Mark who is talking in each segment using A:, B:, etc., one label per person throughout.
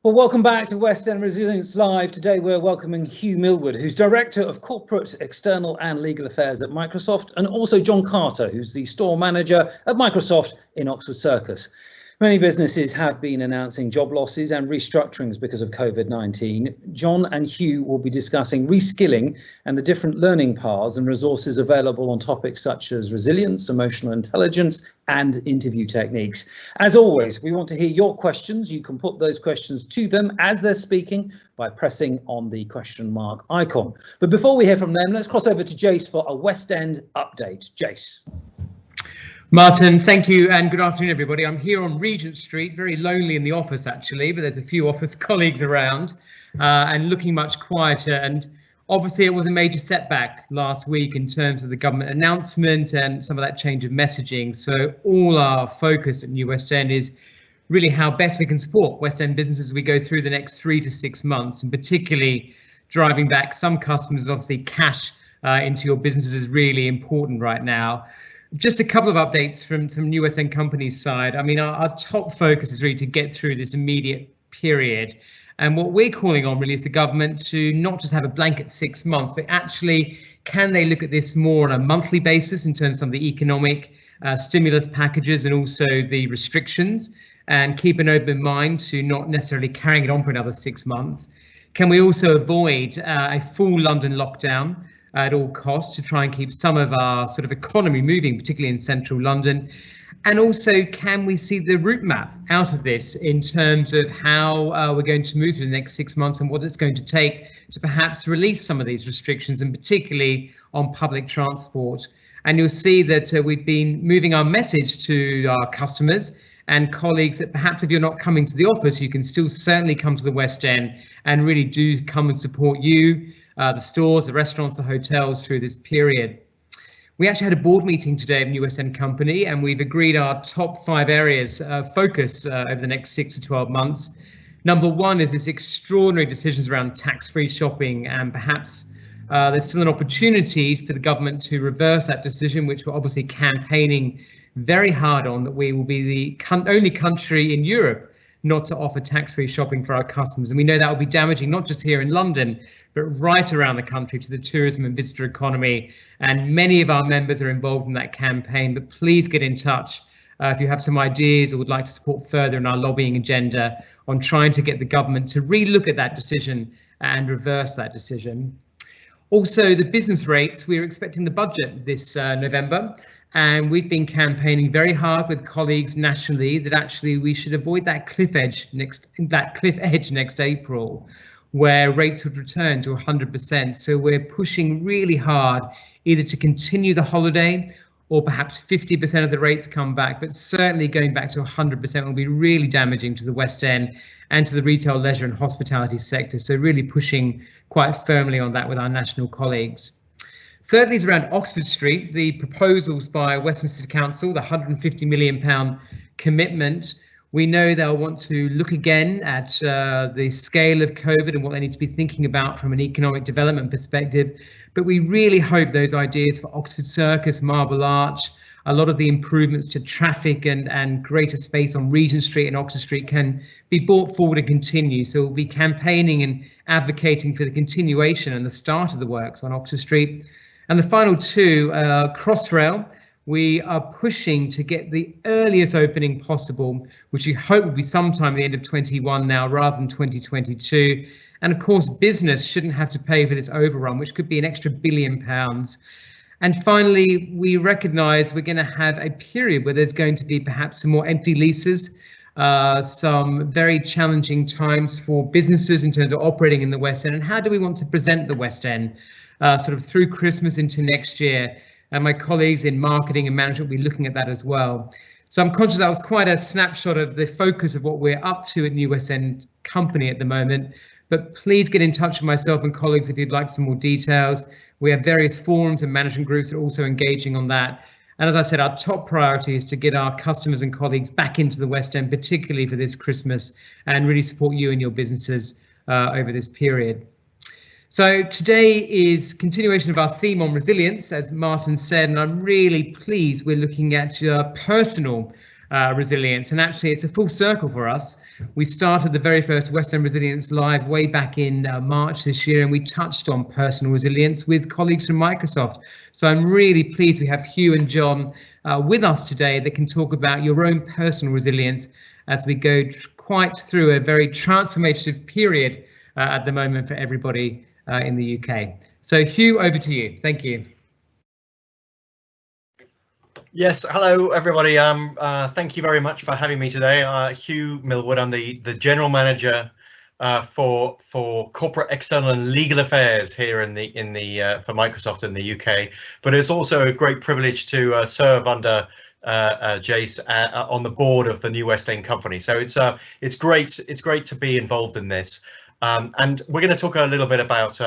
A: Well, welcome back to West End Resilience Live. Today we're welcoming Hugh Milward, who's Director of Corporate, External and Legal Affairs at Microsoft, and also John Carter, who's the Store Manager at Microsoft in Oxford Circus. Many businesses have been announcing job losses and restructurings because of COVID-19. John and Hugh will be discussing reskilling and the different learning paths and resources available on topics such as resilience, emotional intelligence and interview techniques. As always, we want to hear your questions. You can put those questions to them as they're speaking by pressing on the question mark icon. But before we hear from them, let's cross over to Jace for a West End update. Jace.
B: Martin, thank you and good afternoon everybody. I'm here on Regent Street, very lonely in the office actually, but there's a few office colleagues around and looking much quieter. And obviously it was a major setback last week in terms of the government announcement and some of that change of messaging. So all our focus at New West End is really how best we can support West End businesses as we go through the next 3 to 6 months, and particularly driving back some customers. Obviously cash into your businesses is really important right now. Just a couple of updates from New West End Company's side. I mean, our top focus is really to get through this immediate period. And what we're calling on really is the government to not just have a blanket 6 months, but actually, can they look at this more on a monthly basis in terms of some of the economic stimulus packages and also the restrictions, and keep an open mind to not necessarily carrying it on for another 6 months? Can we also avoid a full London lockdown at all costs to try and keep some of our sort of economy moving, particularly in central London? And also, can we see the route map out of this in terms of how we're going to move through the next 6 months and what it's going to take to perhaps release some of these restrictions, and particularly on public transport? And you'll see that we've been moving our message to our customers and colleagues that perhaps if you're not coming to the office, you can still certainly come to the West End and really do come and support you, the stores, the restaurants, the hotels through this period. We actually had a board meeting today of New West End Company, and we've agreed our top 5 areas of focus over the next 6 to 12 months. Number 1 is this extraordinary decisions around tax-free shopping, and perhaps there's still an opportunity for the government to reverse that decision, which we're obviously campaigning very hard on, that we will be the only country in Europe not to offer tax-free shopping for our customers. And we know that will be damaging not just here in London, but right around the country to the tourism and visitor economy. And many of our members are involved in that campaign, but please get in touch if you have some ideas or would like to support further in our lobbying agenda on trying to get the government to relook at that decision and reverse that decision. Also, the business rates, we're expecting the budget this November. And we've been campaigning very hard with colleagues nationally that actually we should avoid that cliff edge next April, where rates would return to 100%. So we're pushing really hard either to continue the holiday or perhaps 50% of the rates come back, but certainly going back to 100% will be really damaging to the West End and to the retail, leisure and hospitality sector. So really pushing quite firmly on that with our national colleagues. Thirdly is around Oxford Street, the proposals by Westminster Council, the £150 million commitment. We know they'll want to look again at the scale of COVID and what they need to be thinking about from an economic development perspective. But we really hope those ideas for Oxford Circus, Marble Arch, a lot of the improvements to traffic and greater space on Regent Street and Oxford Street can be brought forward and continue. So we'll be campaigning and advocating for the continuation and the start of the works on Oxford Street. And the final 2, Crossrail, we are pushing to get the earliest opening possible, which we hope will be sometime at the end of 21 now rather than 2022. And of course, business shouldn't have to pay for this overrun, which could be an extra £1 billion. And finally, we recognise we're going to have a period where there's going to be perhaps some more empty leases, some very challenging times for businesses in terms of operating in the West End. And how do we want to present the West End sort of through Christmas into next year? And my colleagues in marketing and management will be looking at that as well. So I'm conscious that was quite a snapshot of the focus of what we're up to at New West End Company at the moment. But please get in touch with myself and colleagues if you'd like some more details. We have various forums and management groups that are also engaging on that. And as I said, our top priority is to get our customers and colleagues back into the West End, particularly for this Christmas, and really support you and your businesses over this period. So today is continuation of our theme on resilience, as Martin said, and I'm really pleased we're looking at personal resilience. And actually, it's a full circle for us. We started the very first West End Resilience Live way back in March this year, and we touched on personal resilience with colleagues from Microsoft. So I'm really pleased we have Hugh and John with us today that can talk about your own personal resilience as we go quite through a very transformative period at the moment for everybody in the UK. So Hugh, over to you. Thank you.
C: Yes, hello everybody. Thank you very much for having me today. Hugh Milward, I'm the General Manager for Corporate External and Legal Affairs here for Microsoft in the UK. But it's also a great privilege to serve under Jace on the board of the new West End company. So it's great to be involved in this. And we're going to talk a little bit about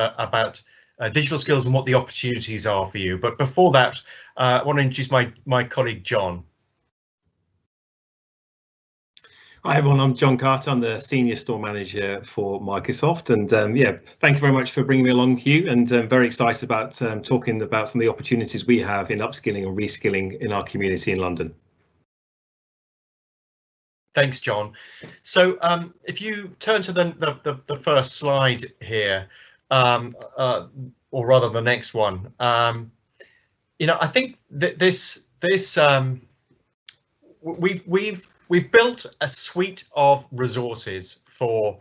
C: digital skills and what the opportunities are for you. But before that, I want to introduce my colleague, John.
D: Hi everyone, I'm John Carter. I'm the Senior Store Manager for Microsoft, and yeah, thank you very much for bringing me along, Hugh, and very excited about talking about some of the opportunities we have in upskilling and reskilling in our community in London.
C: Thanks, John. So if you turn to the first slide here, or rather the next one, you know, I think that we've built a suite of resources for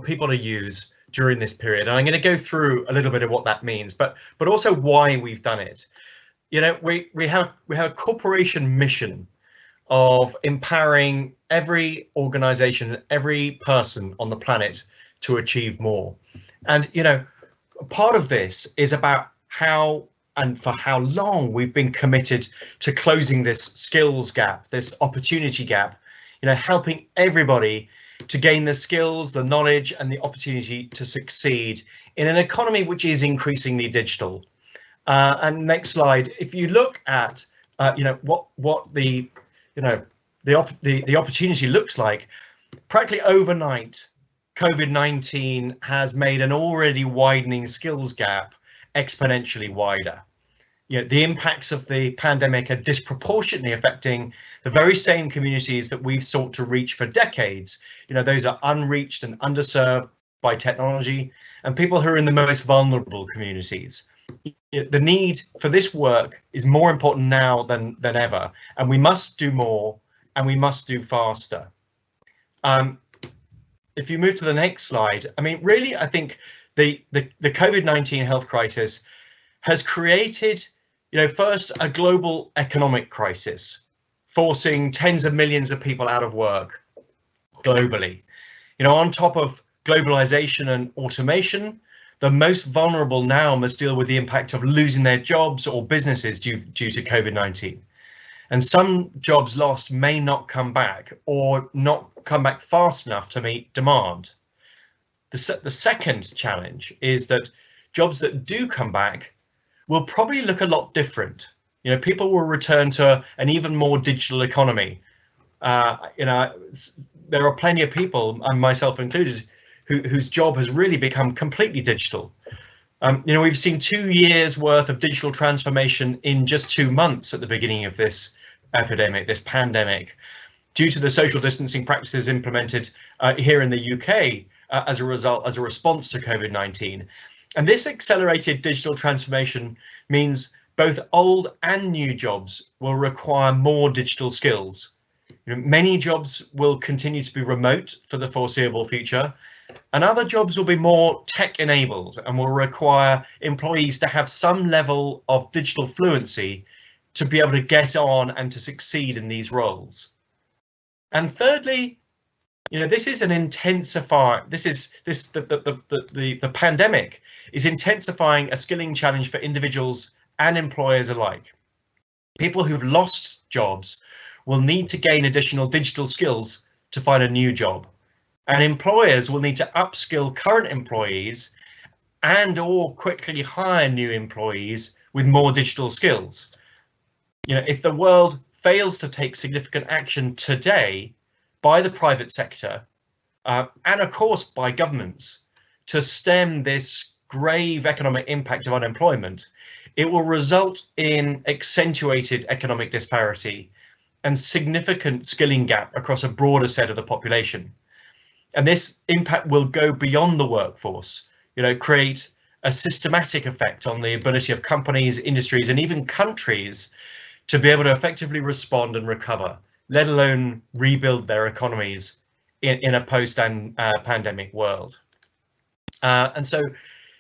C: people to use during this period, and I'm going to go through a little bit of what that means, but also why we've done it. You know, we have a corporation mission of empowering every organization, every person on the planet to achieve more. And, you know, part of this is about how and for how long we've been committed to closing this skills gap, this opportunity gap, you know, helping everybody to gain the skills, the knowledge and the opportunity to succeed in an economy which is increasingly digital. And next slide, if you look at, you know, what the opportunity looks like, practically overnight, COVID-19 has made an already widening skills gap exponentially wider. You know, the impacts of the pandemic are disproportionately affecting the very same communities that we've sought to reach for decades. You know, those are unreached and underserved by technology, and people who are in the most vulnerable communities. The need for this work is more important now than ever, and we must do more and we must do faster. If you move to the next slide, I mean, really, I think the COVID-19 health crisis has created, you know, first a global economic crisis, forcing tens of millions of people out of work globally. You know, on top of globalization and automation, the most vulnerable now must deal with the impact of losing their jobs or businesses due to COVID-19. And some jobs lost may not come back or not come back fast enough to meet demand. The second challenge is that jobs that do come back will probably look a lot different. You know, people will return to an even more digital economy. You know, there are plenty of people, and myself included, whose job has really become completely digital. You know, we've seen 2 years worth of digital transformation in just 2 months at the beginning of this epidemic, this pandemic, due to the social distancing practices implemented here in the UK as a response to COVID-19. And this accelerated digital transformation means both old and new jobs will require more digital skills. You know, many jobs will continue to be remote for the foreseeable future, and other jobs will be more tech enabled and will require employees to have some level of digital fluency to be able to get on and to succeed in these roles. And thirdly, you know, this is an intensifier. The pandemic is intensifying a skilling challenge for individuals and employers alike. People who've lost jobs will need to gain additional digital skills to find a new job, and employers will need to upskill current employees and or quickly hire new employees with more digital skills. You know, if the world fails to take significant action today by the private sector and of course by governments to stem this grave economic impact of unemployment, it will result in accentuated economic disparity and significant skilling gap across a broader set of the population. And this impact will go beyond the workforce, create a systematic effect on the ability of companies, industries, and even countries to be able to effectively respond and recover, let alone rebuild their economies in a post-pandemic world. And so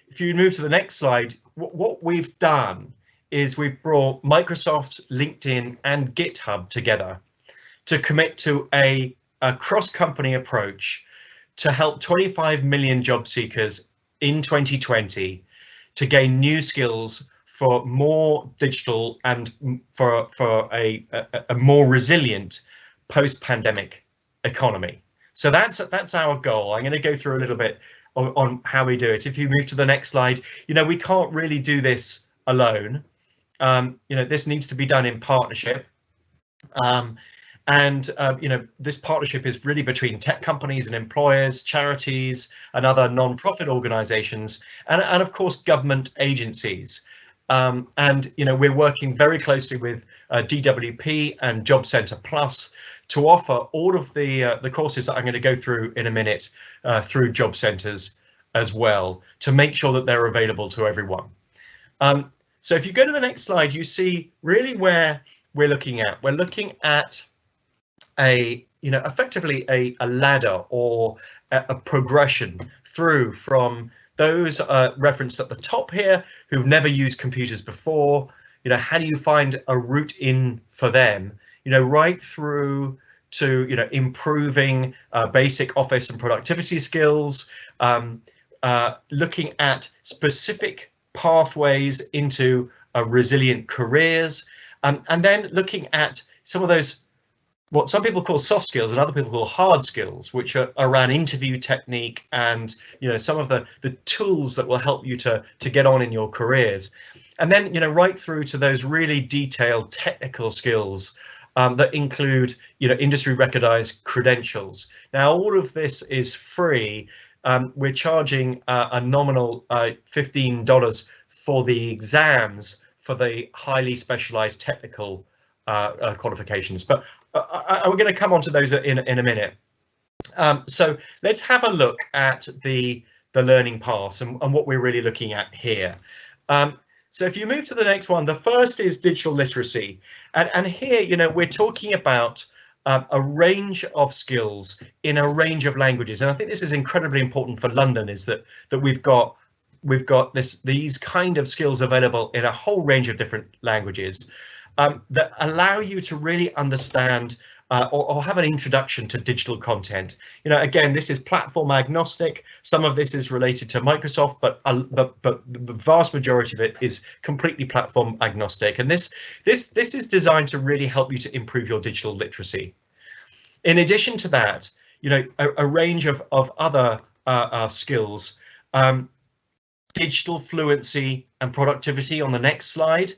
C: if you move to the next slide, what we've done is we've brought Microsoft, LinkedIn, and GitHub together to commit to a cross-company approach to help 25 million job seekers in 2020 to gain new skills for more digital and for a more resilient post-pandemic economy. So that's our goal. I'm going to go through a little bit on how we do it. If you move to the next slide, we can't really do this alone. This needs to be done in partnership. This partnership is really between tech companies and employers, charities, and other non-profit organizations, and of course government agencies. We're working very closely with DWP and Job Centre Plus to offer all of the courses that I'm going to go through in a minute through job centres as well, to make sure that they're available to everyone. So if you go to the next slide, you see really where we're looking at. We're looking at effectively a ladder or a progression through from those referenced at the top here who've never used computers before. How do you find a route in for them? Right through to improving basic office and productivity skills, looking at specific pathways into resilient careers, and then looking at some of those what some people call soft skills and other people call hard skills, which are around interview technique and some of the tools that will help you to get on in your careers. And then right through to those really detailed technical skills that include industry recognized credentials. Now all of this is free. We're charging a nominal $15 for the exams for the highly specialized technical qualifications, but we're going to come on to those in a minute. So let's have a look at the learning paths and what we're really looking at here. So if you move to the next one, the first is digital literacy, and here we're talking about a range of skills in a range of languages, and I think this is incredibly important for London, is that we've got these kind of skills available in a whole range of different languages that allow you to really understand or have an introduction to digital content. Again, this is platform agnostic. Some of this is related to Microsoft, but the vast majority of it is completely platform agnostic. And this is designed to really help you to improve your digital literacy. In addition to that, a range of other skills, digital fluency and productivity on the next slide.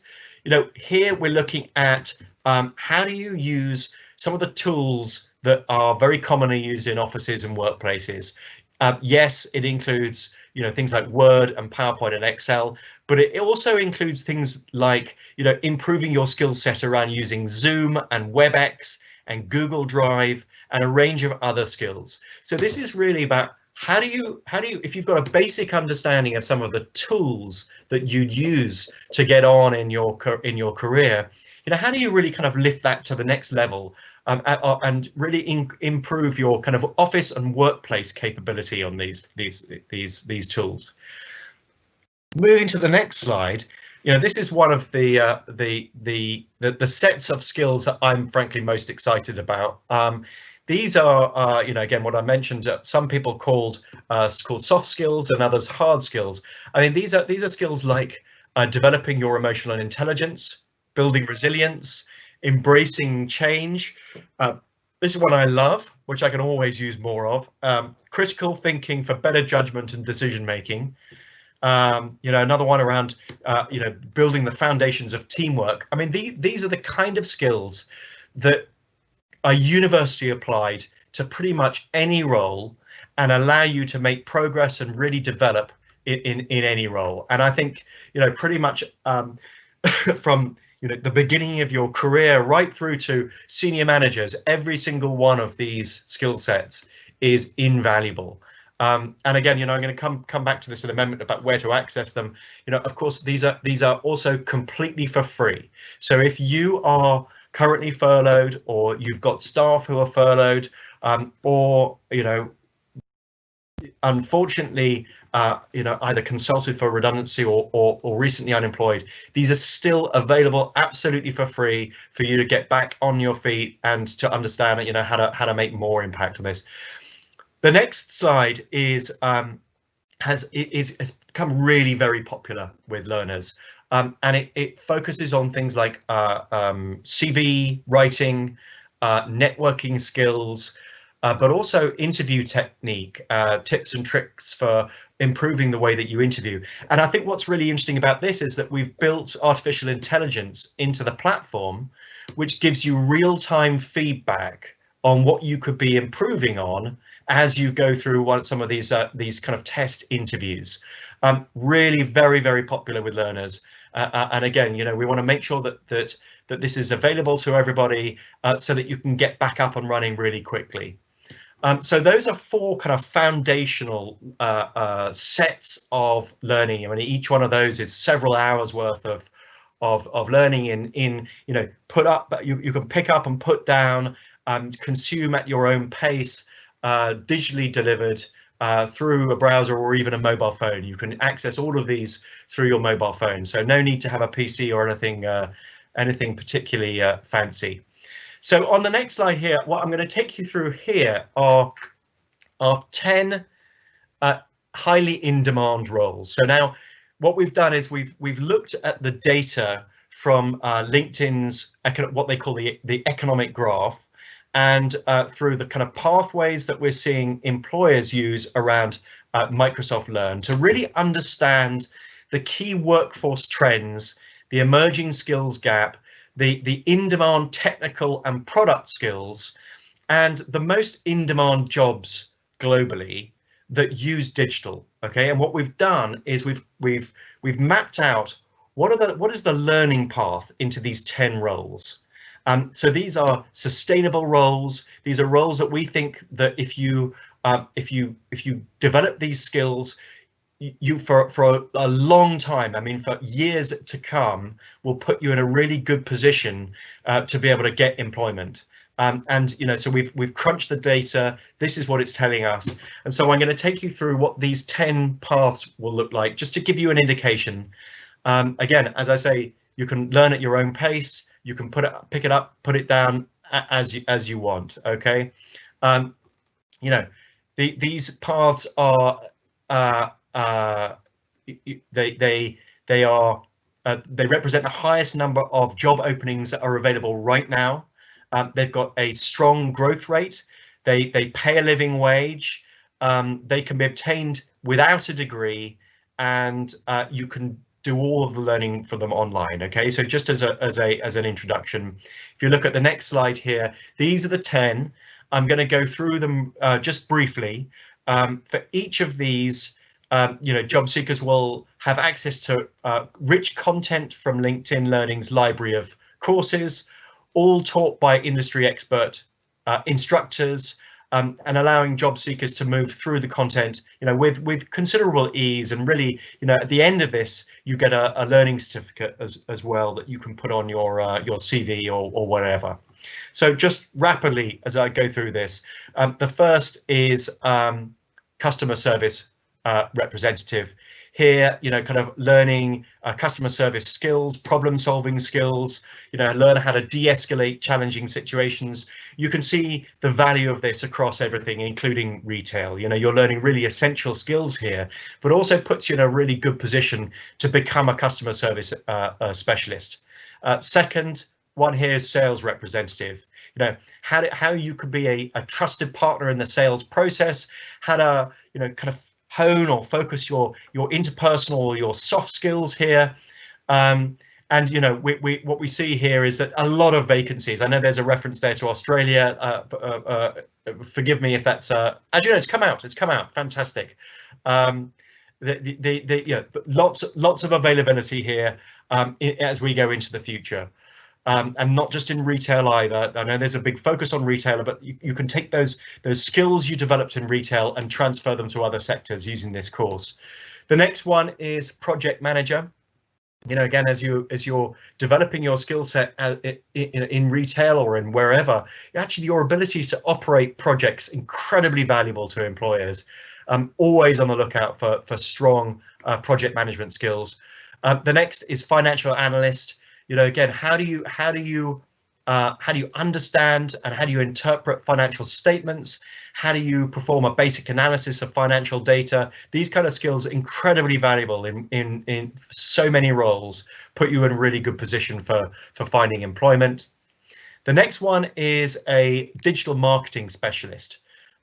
C: Here we're looking at how do you use some of the tools that are very commonly used in offices and workplaces. Yes, it includes things like Word and PowerPoint and Excel, but it also includes things like improving your skill set around using Zoom and WebEx and Google Drive and a range of other skills. So this is really about how do you if you've got a basic understanding of some of the tools that you'd use to get on in your career, how do you really kind of lift that to the next level and really improve your kind of office and workplace capability on these tools. Moving to the next slide, this is one of the sets of skills that I'm frankly most excited about. These are, again, what I mentioned, some people called soft skills and others hard skills. I mean, these are skills like developing your emotional intelligence, building resilience, embracing change. This is one I love, which I can always use more of. Critical thinking for better judgment and decision making. Another one around, building the foundations of teamwork. I mean, these are the kind of skills that are university applied to pretty much any role and allow you to make progress and really develop in any role. And I think, pretty much from the beginning of your career right through to senior managers, every single one of these skill sets is invaluable. And again, I'm going to come back to this in a moment about where to access them. Of course, these are also completely for free. So if you are currently furloughed, or you've got staff who are furloughed, or unfortunately either consulted for redundancy or recently unemployed, these are still available absolutely for free for you to get back on your feet and to understand how to make more impact on this. The next slide is has become really very popular with learners, and it focuses on things like CV writing, networking skills, but also interview technique, tips and tricks for improving the way that you interview. And I think what's really interesting about this is that we've built artificial intelligence into the platform, which gives you real-time feedback on what you could be improving on as you go through some of these kind of test interviews. Really very, very popular with learners. And again, we want to make sure that this is available to everybody so that you can get back up and running really quickly. So those are 4 kind of foundational sets of learning. I mean, each one of those is several hours worth of learning in put up, you can pick up and put down, consume at your own pace, digitally delivered through a browser or even a mobile phone. You can access all of these through your mobile phone, so no need to have a PC or anything particularly fancy. So on the next slide here, what I'm going to take you through here are 10 highly in-demand roles. So now what we've done is we've looked at the data from LinkedIn's what they call the economic graph, and through the kind of pathways that we're seeing employers use around Microsoft Learn to really understand the key workforce trends, the emerging skills gap, the in-demand technical and product skills, and the most in-demand jobs globally that use digital. Okay, and what we've done is we've mapped out what is the learning path into these 10 roles. So these are sustainable roles. These are roles that we think that if you develop these skills, you for a long time, I mean for years to come, will put you in a really good position to be able to get employment. And so we've crunched the data. This is what it's telling us. And so I'm going to take you through what these 10 paths will look like, just to give you an indication. Again, as I say, you can learn at your own pace. You can pick it up, put it down as you want. Okay. These paths are they represent the highest number of job openings that are available right now. They've got a strong growth rate. They pay a living wage. They can be obtained without a degree, and you can do all of the learning for them online. Okay, so just as an introduction, if you look at the next slide here, these are the 10. I'm going to go through them just briefly. For each of these, job seekers will have access to rich content from LinkedIn Learning's library of courses, all taught by industry expert instructors, and allowing job seekers to move through the content, with considerable ease. And really, at the end of this, you get a learning certificate as well that you can put on your CV or whatever. So just rapidly as I go through this, the first is customer service representative. Here, kind of learning customer service skills, problem solving skills, learn how to de-escalate challenging situations. You can see the value of this across everything, including retail. You're learning really essential skills here, but also puts you in a really good position to become a customer service specialist. Second one here is sales representative. How you could be a trusted partner in the sales process, how to kind of hone or focus your interpersonal or your soft skills here. And what we see here is that a lot of vacancies. I know there's a reference there to Australia. Forgive me if that's it's come out. Fantastic. Lots of availability here. as we go into the future. And not just in retail either. I know there's a big focus on retailer, but you can take those skills you developed in retail and transfer them to other sectors using this course. The next one is project manager. You know, again, as you're developing your skill set in retail or in wherever, actually your ability to operate projects incredibly valuable to employers. Always on the lookout for strong project management skills. The next is financial analyst. You know, again, how do you understand and how do you interpret financial statements? How do you perform a basic analysis of financial data? These kind of skills are incredibly valuable in so many roles, put you in a really good position for finding employment. The next one is a digital marketing specialist.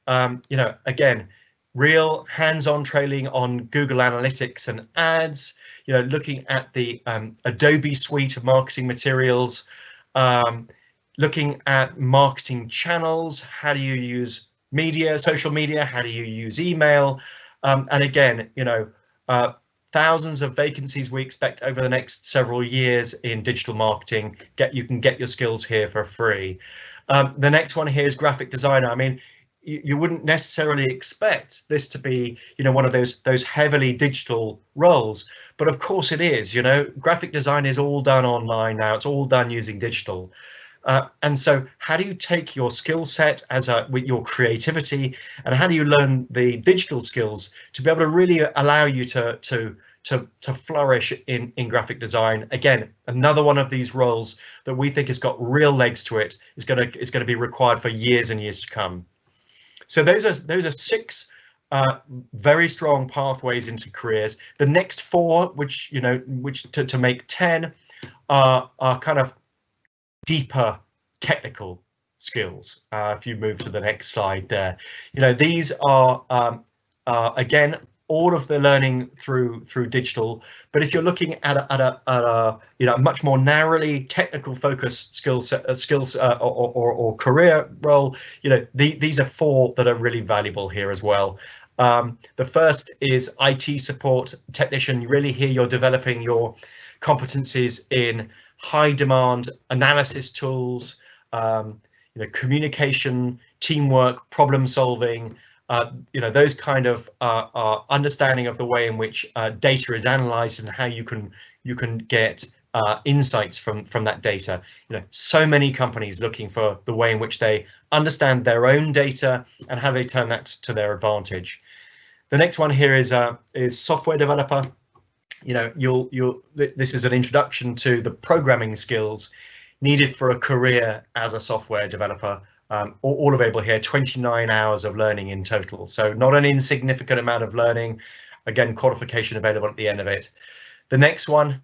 C: You know, again, real hands-on training on Google Analytics and ads, you know, looking at the Adobe suite of marketing materials, looking at marketing channels, how do you use media, social media, how do you use email, and again, you know, thousands of vacancies we expect over the next several years in digital marketing. You can get your skills here for free. The next one here is graphic designer. I mean, you wouldn't necessarily expect this to be, you know, one of those heavily digital roles, but of course it is. You know, graphic design is all done online now. It's all done using digital. And so how do you take your skill set with your creativity, and how do you learn the digital skills to be able to really allow you to flourish in graphic design? Again, another one of these roles that we think has got real legs to it, is going to be required for years and years to come. So those are 6 very strong pathways into careers. The next 4, which to make 10, are kind of deeper technical skills. If you move to the next slide there, you know, these are again all of the learning through digital. But if you're looking at a you know, much more narrowly technical focused skills or career role, you know, these are 4 that are really valuable here as well. The first is IT support technician. Really here you're developing your competencies in high demand analysis tools, you know, communication, teamwork, problem solving, you know, those kind of understanding of the way in which data is analyzed and how you can get insights from that data. You know, so many companies looking for the way in which they understand their own data and how they turn that to their advantage. The next one here is software developer. You know, this is an introduction to the programming skills needed for a career as a software developer. All available here, 29 hours of learning in total. So not an insignificant amount of learning. Again, qualification available at the end of it. The next one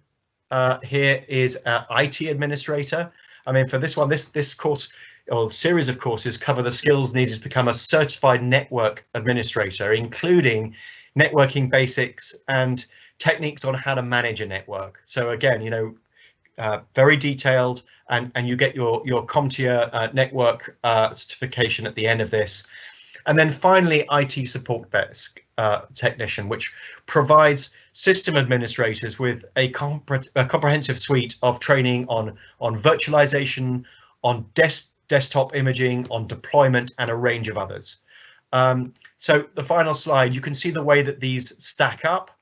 C: here is IT administrator. I mean, for this one, this course or series of courses cover the skills needed to become a certified network administrator, including networking basics and techniques on how to manage a network. So again, you know, very detailed, and you get your CompTIA network certification at the end of this. And then finally, IT support desk technician, which provides system administrators with a comprehensive suite of training on virtualization, on desktop imaging, on deployment, and a range of others. So the final slide, you can see the way that these stack up.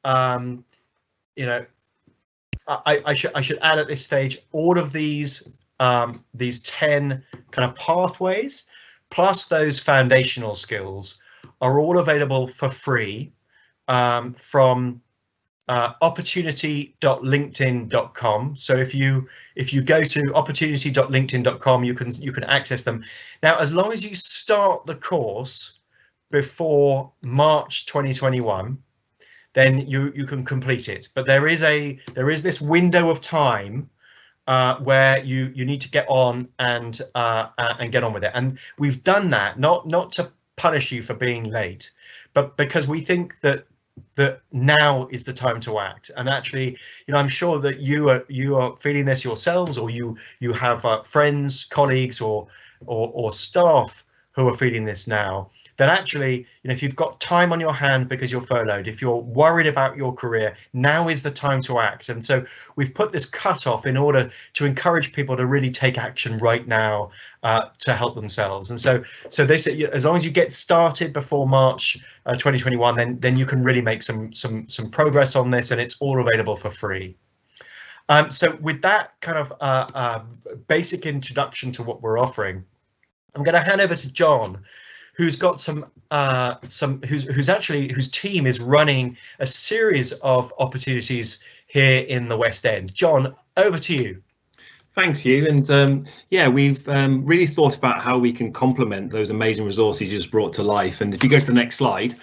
C: You know, I should add at this stage, all of these 10 kind of pathways plus those foundational skills are all available for free from opportunity.linkedin.com. So if you go to opportunity.linkedin.com, you can access them. Now, as long as you start the course before March 2021, then you can complete it. But there is this window of time where you need to get on and get on with it. And we've done that not to punish you for being late, but because we think that now is the time to act. And actually, you know, I'm sure that you are feeling this yourselves, or you have friends, colleagues, or staff who are feeling this now. that actually, you know, if you've got time on your hand because you're furloughed, if you're worried about your career, now is the time to act. And so we've put this cutoff in order to encourage people to really take action right now to help themselves. And so they say, as long as you get started before March 2021, then you can really make some progress on this, and it's all available for free. So with that kind of basic introduction to what we're offering, I'm going to hand over to John, who's got whose team is running a series of opportunities here in the West End. John, over to you.
D: Thanks, Hugh. And yeah, we've really thought about how we can complement those amazing resources you just brought to life. And if you go to the next slide,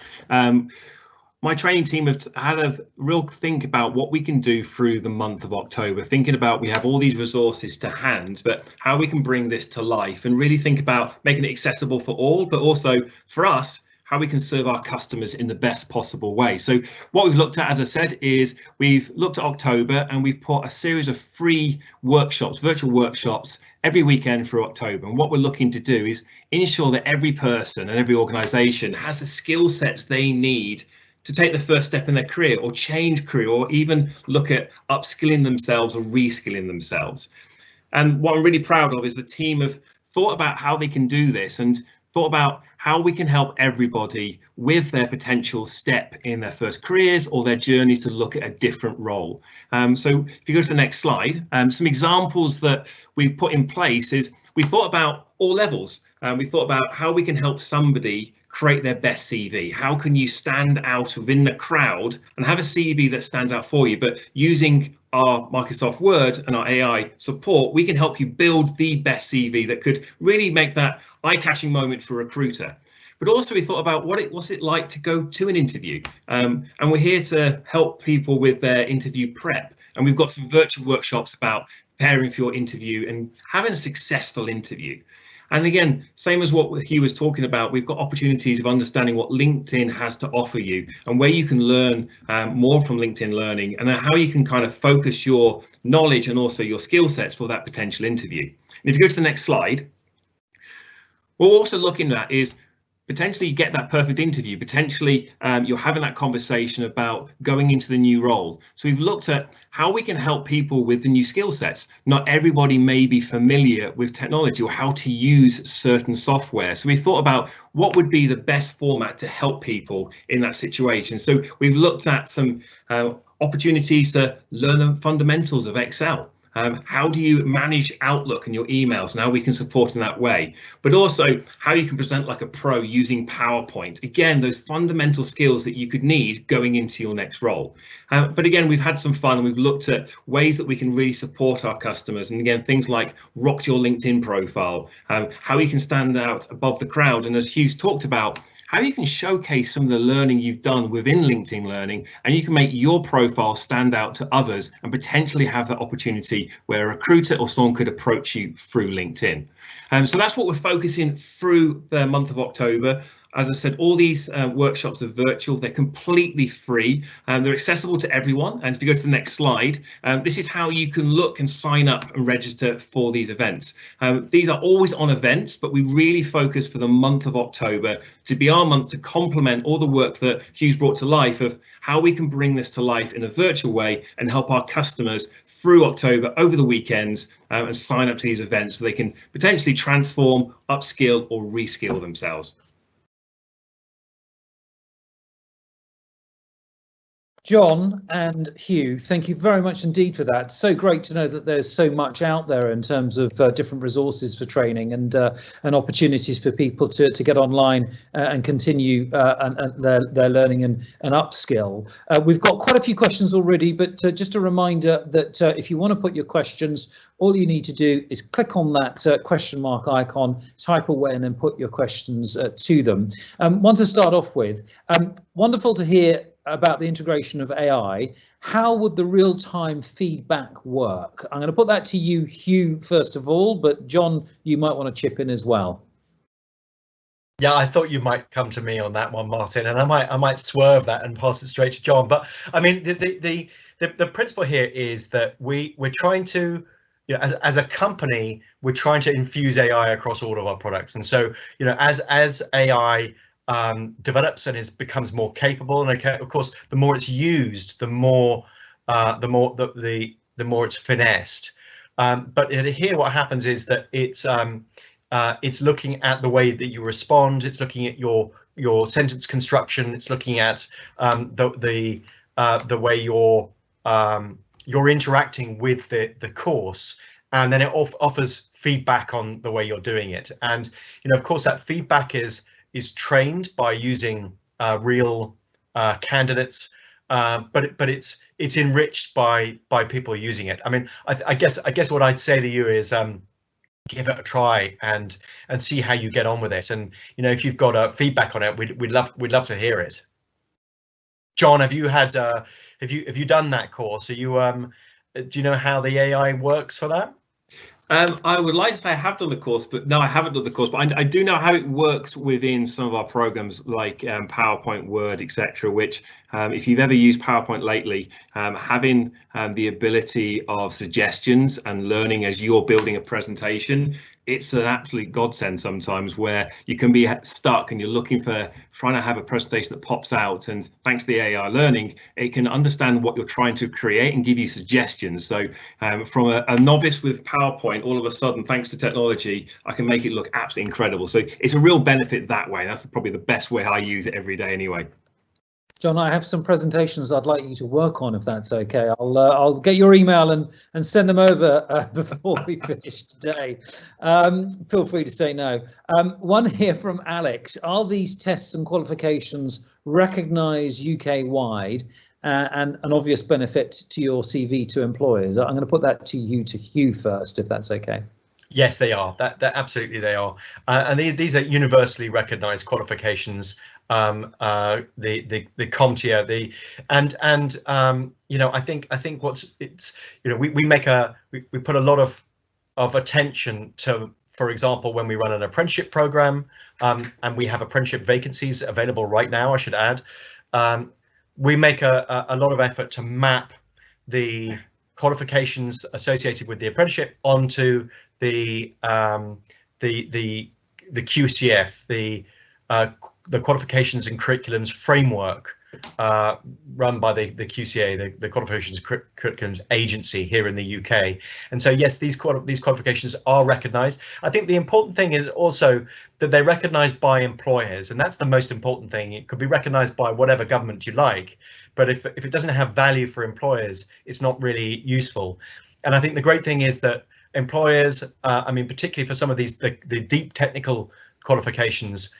D: my training team have had a real think about what we can do through the month of October, thinking about we have all these resources to hand, but how we can bring this to life and really think about making it accessible for all, but also for us, how we can serve our customers in the best possible way. So what we've looked at, as I said, is we've looked at October and we've put a series of free workshops, virtual workshops, every weekend through October. And what we're looking to do is ensure that every person and every organisation has the skill sets they need to take the first step in their career, or change career, or even look at upskilling themselves or reskilling themselves. And what I'm really proud of is the team have thought about how they can do this and thought about how we can help everybody with their potential step in their first careers or their journeys to look at a different role. So if you go to the next slide, some examples that we've put in place is we thought about all levels. We thought about how we can help somebody create their best CV. How can you stand out within the crowd and have a CV that stands out for you? But using our Microsoft Word and our AI support, we can help you build the best CV that could really make that eye-catching moment for a recruiter. But also we thought about what's it like to go to an interview. And we're here to help people with their interview prep. And we've got some virtual workshops about preparing for your interview and having a successful interview. And again, same as what Hugh was talking about, we've got opportunities of understanding what LinkedIn has to offer you and where you can learn more from LinkedIn Learning, and how you can kind of focus your knowledge and also your skill sets for that potential interview. And if you go to the next slide, what we're also looking at is potentially you get that perfect interview, potentially you're having that conversation about going into the new role. So we've looked at how we can help people with the new skill sets. Not everybody may be familiar with technology or how to use certain software. So we thought about what would be the best format to help people in that situation. So we've looked at some opportunities to learn the fundamentals of Excel. How do you manage Outlook and your emails, and how we can support in that way, but also how you can present like a pro using PowerPoint. Again, those fundamental skills that you could need going into your next role. But again, we've had some fun and we've looked at ways that we can really support our customers. And again, things like rock your LinkedIn profile, how you can stand out above the crowd. And as Hugh's talked about, how you can showcase some of the learning you've done within LinkedIn Learning, and you can make your profile stand out to others and potentially have that opportunity where a recruiter or someone could approach you through LinkedIn. So that's what we're focusing through the month of October. As I said, all these workshops are virtual, they're completely free, and they're accessible to everyone. And if you go to the next slide, this is how you can look and sign up and register for these events. These are always on events, but we really focus for the month of October to be our month to complement all the work that Hugh's brought to life of how we can bring this to life in a virtual way and help our customers through October over the weekends and sign up to these events so they can potentially transform, upskill or reskill themselves.
A: John and Hugh, thank you very much indeed for that. So great to know that there's so much out there in terms of different resources for training and opportunities for people to get online and continue their learning and upskill. We've got quite a few questions already, but just a reminder that if you want to put your questions, all you need to do is click on that question mark icon, type away and then put your questions to them. One to start off with, wonderful to hear about the integration of AI. How would the real-time feedback work? I'm going to put that to you, Hugh, first of all, but John, you might want to chip in as well.
C: Yeah, I thought you might come to me on that one, Martin, and I might swerve that and pass it straight to John. But I mean, the principle here is that we're trying to, you know, as a company, we're trying to infuse AI across all of our products. And so, you know, as AI develops and becomes more capable, and of course, the more it's used, the more it's finessed. But here, what happens is that it's looking at the way that you respond. It's looking at your sentence construction. It's looking at the way you're interacting with the course, and then it offers feedback on the way you're doing it. And of course, that feedback is trained by using real candidates, but it's enriched by people using it. I mean, I guess what I'd say to you is give it a try and see how you get on with it. And if you've got feedback on it, we'd love to hear it. John, have you had have you done that course? Are you do you know how the AI works for that?
D: I would like to say I have done the course, but no, I haven't done the course. But I do know how it works within some of our programs like PowerPoint, Word, etc. Which, if you've ever used PowerPoint lately, having the ability of suggestions and learning as you're building a presentation, it's an absolute godsend sometimes, where you can be stuck and you're looking for trying to have a presentation that pops out, and thanks to the AI learning, it can understand what you're trying to create and give you suggestions. So from a novice with PowerPoint, all of a sudden, thanks to technology, I can make it look absolutely incredible. So it's a real benefit that way. That's probably the best way I use it every day anyway.
A: John, I have some presentations I'd like you to work on, if that's okay. I'll get your email and send them over before we finish today. Feel free to say no. One here from Alex. Are these tests and qualifications recognised UK-wide and an obvious benefit to your CV to employers? I'm going to put that to Hugh first, if that's okay.
C: Yes, they are. That absolutely they are. And these are universally recognised qualifications. The CompTIA, I think what's we put a lot of attention to, for example, when we run an apprenticeship program, and we have apprenticeship vacancies available right now, I should add, we make a lot of effort to map the qualifications associated with the apprenticeship onto the QCF, the qualifications and curriculums framework run by the QCA, the Qualifications Curriculums Agency here in the UK. And so yes, these qualifications are recognised. I think the important thing is also that they're recognised by employers, and that's the most important thing. It could be recognised by whatever government you like, but if it doesn't have value for employers, it's not really useful. And I think the great thing is that employers, I mean, particularly for some of these the deep technical qualifications,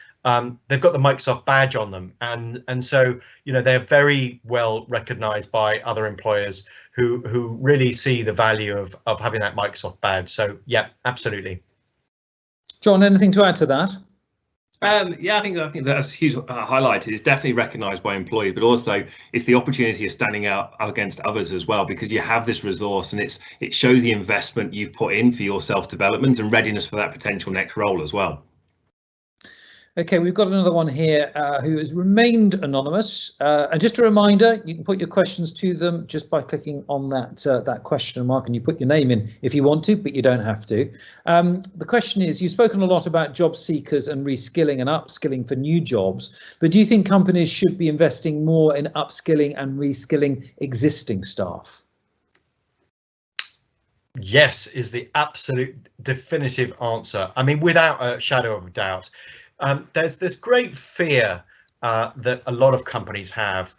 C: they've got the Microsoft badge on them, and so they're very well recognised by other employers who really see the value of having that Microsoft badge. So yeah, absolutely.
A: John, anything to add to that?
D: Yeah, I think that, as Hugh's highlighted, is definitely recognised by employees, but also it's the opportunity of standing out against others as well, because you have this resource and it shows the investment you've put in for your self-development and readiness for that potential next role as well.
A: Okay, we've got another one here who has remained anonymous. And just a reminder, you can put your questions to them just by clicking on that question mark, and you put your name in if you want to, but you don't have to. The question is, you've spoken a lot about job seekers and reskilling and upskilling for new jobs, but do you think companies should be investing more in upskilling and reskilling existing staff?
C: Yes, is the absolute definitive answer. I mean, without a shadow of a doubt. There's this great fear that a lot of companies have,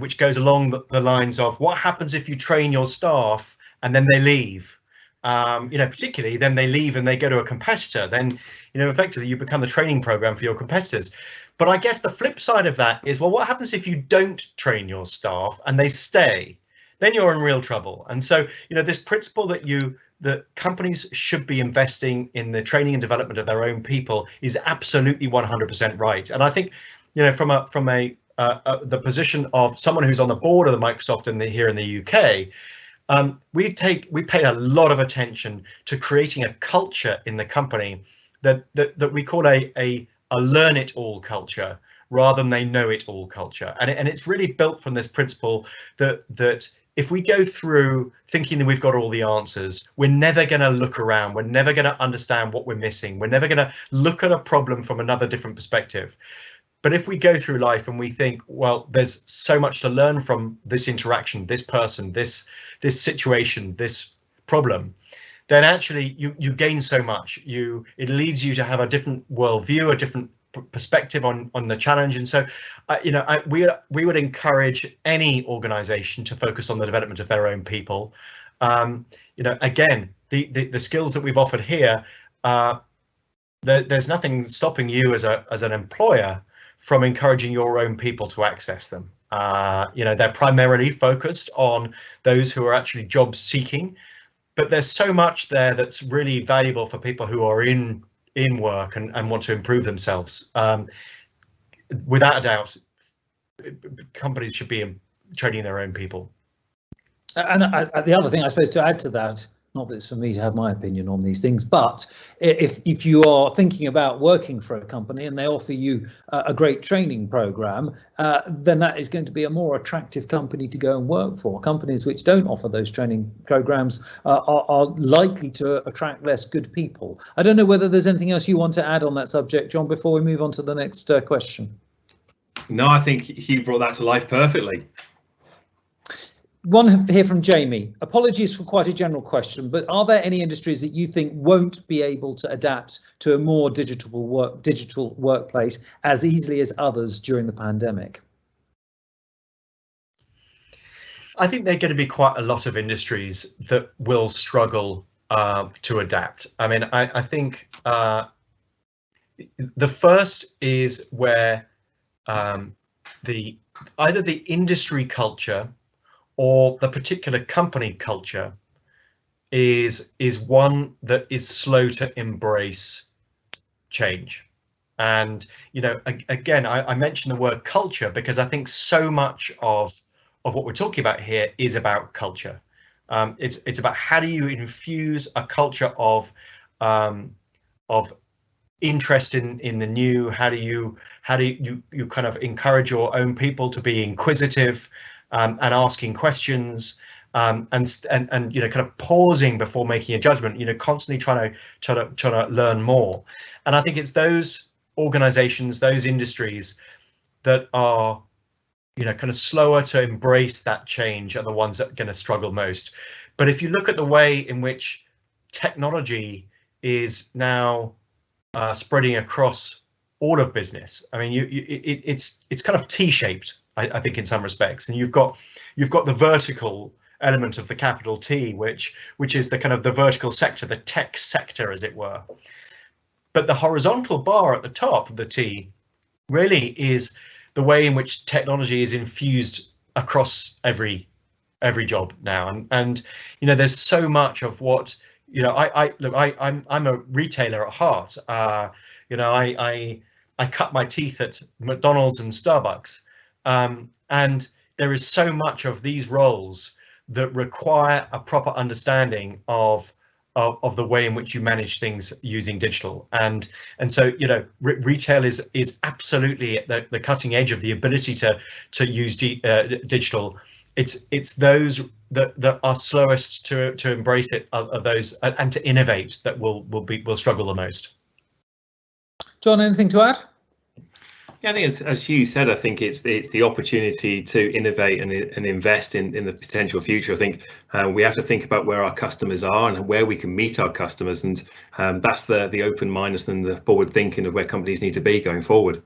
C: which goes along the lines of what happens if you train your staff and then they leave, particularly then they leave and they go to a competitor, then, effectively you become the training program for your competitors. But I guess the flip side of that is, well, what happens if you don't train your staff and they stay? Then you're in real trouble. And so, this principle that companies should be investing in the training and development of their own people is absolutely 100% right. And I think, from the position of someone who's on the board of the Microsoft here in the UK, we pay a lot of attention to creating a culture in the company that we call a learn it all culture, rather than a know it all culture. And it's really built from this principle that if we go through thinking that we've got all the answers, we're never going to look around. We're never going to understand what we're missing. We're never going to look at a problem from another different perspective. But if we go through life and we think, well, there's so much to learn from this interaction, this person, this situation, this problem, then actually you gain so much. It leads you to have a different worldview, a different perspective on the challenge. And so, we would encourage any organization to focus on the development of their own people. Again, the skills that we've offered here, there's nothing stopping you as an employer from encouraging your own people to access them. They're primarily focused on those who are actually job seeking, but there's so much there that's really valuable for people who are in work and want to improve themselves. Without a doubt, companies should be training their own people.
A: And the other thing, I suppose, to add to that, not that it's for me to have my opinion on these things, but if you are thinking about working for a company and they offer you a great training program, then that is going to be a more attractive company to go and work for. Companies which don't offer those training programs are likely to attract less good people. I don't know whether there's anything else you want to add on that subject, John, before we move on to the next question.
D: No, I think Hugh brought that to life perfectly.
A: One here from Jamie. Apologies for quite a general question, but are there any industries that you think won't be able to adapt to a more digital workplace as easily as others during the pandemic?
C: I think there are going to be quite a lot of industries that will struggle to adapt. I mean, I think the first is where either the industry culture or the particular company culture is one that is slow to embrace change. And again, I mention the word culture because I think so much of what we're talking about here is about culture. It's about how do you infuse a culture of interest in the new. How do you kind of encourage your own people to be inquisitive and asking questions, and kind of pausing before making a judgment, constantly trying to learn more. And I think it's those organizations, those industries that are kind of slower to embrace that change are the ones that are going to struggle most. But if you look at the way in which technology is now spreading across all of business, I mean, it's kind of T-shaped, I think, in some respects. And you've got the vertical element of the capital T, which is the kind of the vertical sector, the tech sector, as it were. But the horizontal bar at the top of the T really is the way in which technology is infused across every job now. And there's so much of what I'm a retailer at heart. I cut my teeth at McDonald's and Starbucks. And there is so much of these roles that require a proper understanding of the way in which you manage things using digital. And so, retail is absolutely at the cutting edge of the ability to use digital. It's those that are slowest to embrace it, are those and to innovate that will struggle the most.
A: John, anything to add?
D: Yeah, I think as Hugh said, I think it's the opportunity to innovate and invest in the potential future. I think we have to think about where our customers are and where we can meet our customers, and that's the open-mindedness and the forward thinking of where companies need to be going forward.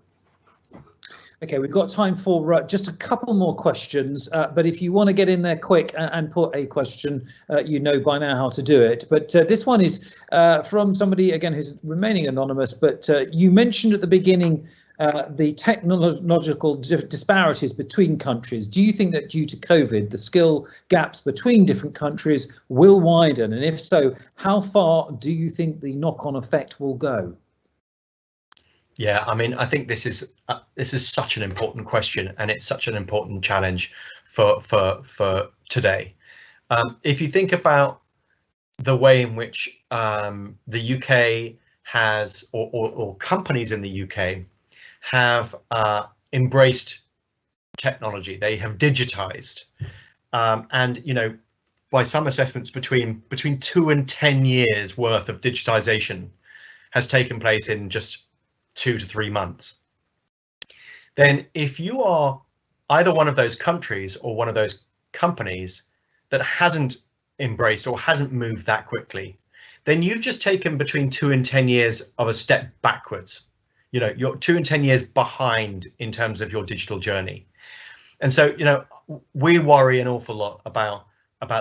A: Okay, we've got time for just a couple more questions, but if you want to get in there quick and put a question, you know by now how to do it. But this one is from somebody, again, who's remaining anonymous, but you mentioned at the beginning the technological disparities between countries. Do you think that due to COVID, the skill gaps between different countries will widen? And if so, how far do you think the knock-on effect will go?
C: Yeah, I mean, I think this is such an important question, and it's such an important challenge for today. If you think about the way in which the UK has, or companies in the UK have embraced technology, they have digitized. and by some assessments, between 2 and 10 years worth of digitization has taken place in just 2 to 3 months. Then if you are either one of those countries or one of those companies that hasn't embraced or hasn't moved that quickly, then you've just taken between 2 and 10 years of a step backwards. You're 2 and 10 years behind in terms of your digital journey. And so, we worry an awful lot about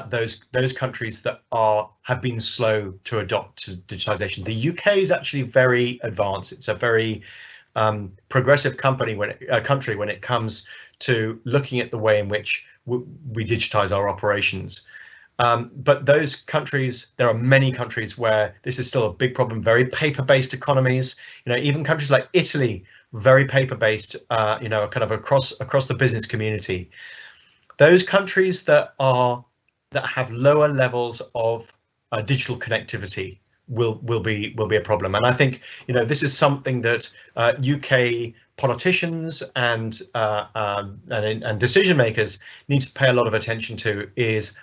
C: those countries that have been slow to adopt to digitization. The UK is actually very advanced. It's a very progressive country when it comes to looking at the way in which we digitize our operations. But those countries, there are many countries where this is still a big problem, very paper-based economies. Even countries like Italy, very paper-based, kind of across the business community. Those countries that have lower levels of digital connectivity will be a problem. And I think this is something that UK politicians and decision makers need to pay a lot of attention to, is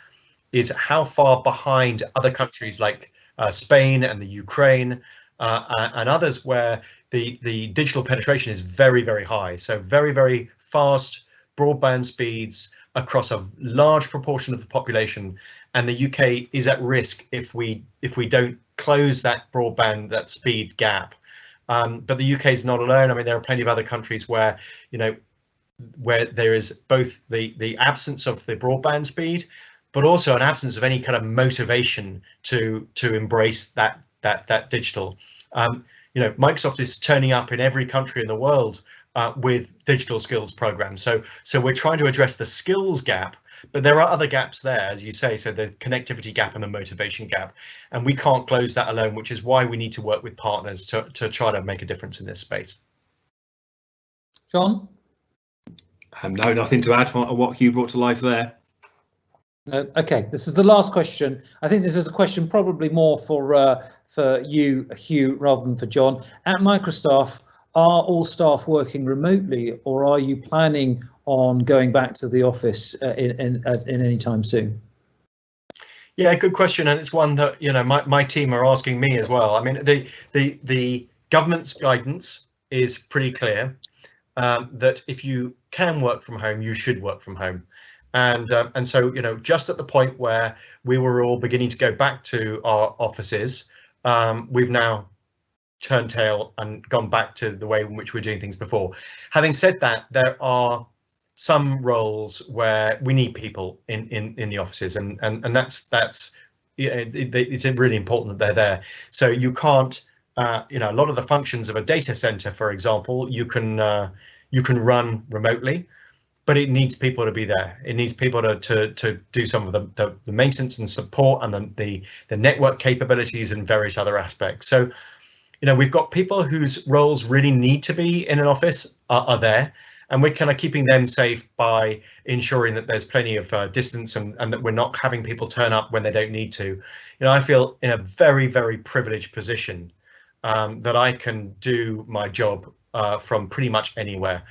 C: how far behind other countries like Spain and the Ukraine and others, where the digital penetration is very, very high. So very, very fast broadband speeds across a large proportion of the population, and the UK is at risk if we don't close that speed gap. But the UK is not alone. I mean, there are plenty of other countries where where there is both the absence of the broadband speed, but also an absence of any kind of motivation to embrace that digital. Microsoft is turning up in every country in the world with digital skills programs. So we're trying to address the skills gap, but there are other gaps there, as you say, so the connectivity gap and the motivation gap, and we can't close that alone, which is why we need to work with partners to try to make a difference in this space.
A: John?
D: No, nothing to add on what Hugh brought to life there.
A: Okay, this is the last question. I think this is a question probably more for you, Hugh, rather than for John. At Microsoft, are all staff working remotely, or are you planning on going back to the office in any time soon?
C: Yeah, good question, and it's one that my team are asking me as well. I mean, the government's guidance is pretty clear, that if you can work from home, you should work from home. And so, just at the point where we were all beginning to go back to our offices, we've now turned tail and gone back to the way in which we're doing things before. Having said that, there are some roles where we need people in the offices, and that's it's really important that they're there. So you can't, a lot of the functions of a data center, for example, you can run remotely, but it needs people to be there. It needs people to do some of the maintenance and support and the network capabilities and various other aspects. So, we've got people whose roles really need to be in an office are there, and we're kind of keeping them safe by ensuring that there's plenty of distance and that we're not having people turn up when they don't need to. I feel in a very, very privileged position that I can do my job from pretty much anywhere.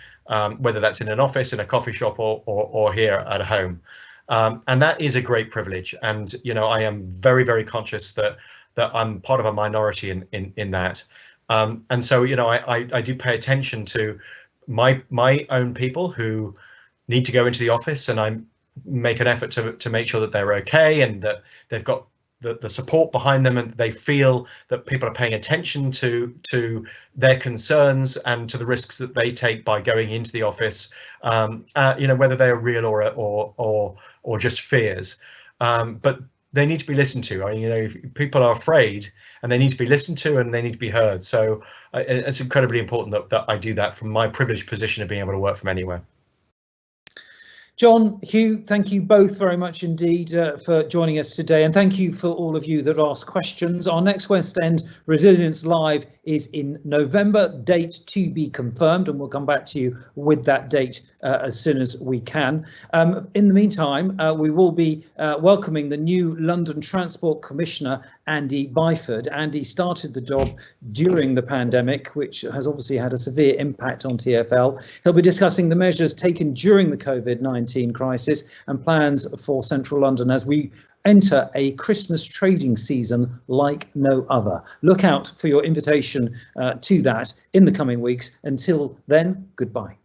C: Whether that's in an office, in a coffee shop, or here at home, and that is a great privilege. And I am very, very conscious that I'm part of a minority in that. And so I do pay attention to my own people who need to go into the office, and I make an effort to make sure that they're okay and that they've got the support behind them, and they feel that people are paying attention to their concerns and to the risks that they take by going into the office, whether they're real or just fears. But they need to be listened to. I mean, if people are afraid, and they need to be listened to, and they need to be heard. So it's incredibly important that I do that from my privileged position of being able to work from anywhere.
A: John, Hugh, thank you both very much indeed for joining us today, and thank you for all of you that asked questions. Our next West End Resilience Live is in November, date to be confirmed, and we'll come back to you with that date as soon as we can. In the meantime, we will be welcoming the new London Transport Commissioner Andy Byford. Andy started the job during the pandemic, which has obviously had a severe impact on TfL. He'll be discussing the measures taken during the COVID-19 crisis and plans for Central London as we enter a Christmas trading season like no other. Look out for your invitation to that in the coming weeks. Until then, goodbye.